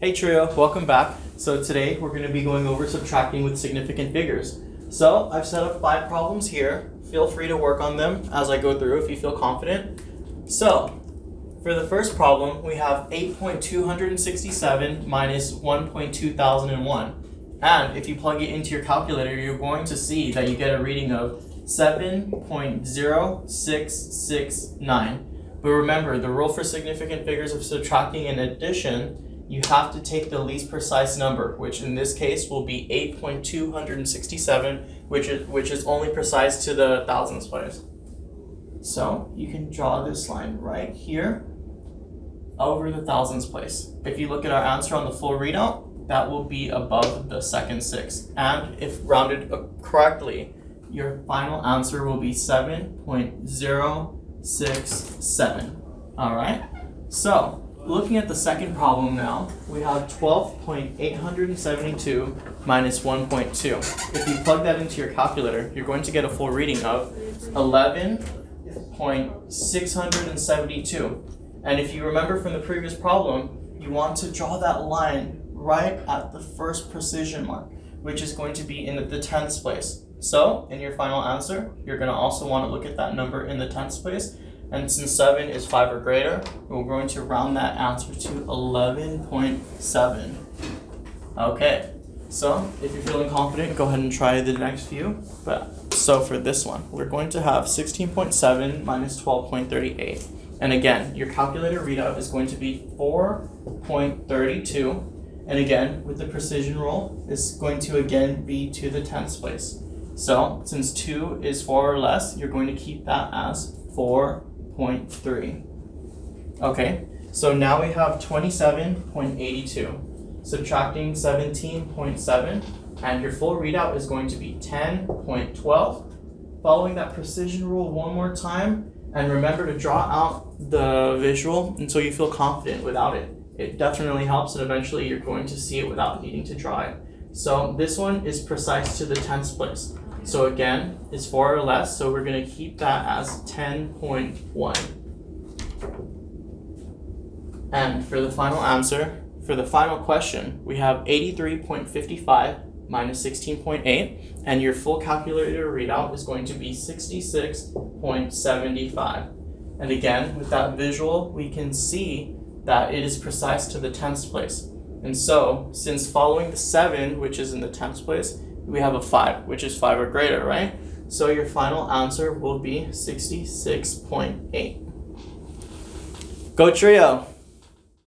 Hey Trio, welcome back. So today we're going to be going over subtracting with significant figures. So I've set up 5 problems here. Feel free to work on them as I go through if you feel confident. So for the first problem, we have 8.267 minus 1.2001. And if you plug it into your calculator, you're going to see that you get a reading of 7.0669. But remember, the rule for significant figures of subtracting and addition, you have to take the least precise number, which in this case will be 8.267, which is only precise to the thousands place. So you can draw this line right here over the thousands place. If you look at our answer on the full readout, that will be above the second 6. And if rounded correctly, your final answer will be 7.067. All right. So looking at the second problem now, we have 12.872 minus 1.2. If you plug that into your calculator, you're going to get a full reading of 11.672. And if you remember from the previous problem, you want to draw that line right at the first precision mark, which is going to be in the tenths place. So in your final answer, you're going to also want to look at that number in the tenths place. And since 7 is 5 or greater, we're going to round that answer to 11.7. Okay, so if you're feeling confident, go ahead and try the next few. So for this one, we're going to have 16.7 minus 12.38. And again, your calculator readout is going to be 4.32. And again, with the precision rule, it's going to again be to the tenths place. So since 2 is 4 or less, you're going to keep that as 4.3. Okay, so now we have 27.82. Subtracting 17.7, and your full readout is going to be 10.12. Following that precision rule one more time, and remember to draw out the visual until you feel confident without it. It definitely helps, and eventually you're going to see it without needing to draw it. So this one is precise to the tenths place. So again, it's 4 or less, so we're going to keep that as 10.1. And for the final answer, for the final question, we have 83.55 minus 16.8, and your full calculator readout is going to be 66.75. And again, with that visual, we can see that it is precise to the tenths place. And so, since following the 7, which is in the tenths place, we have a 5, which is 5 or greater, right? So your final answer will be 66.8. Go Trio!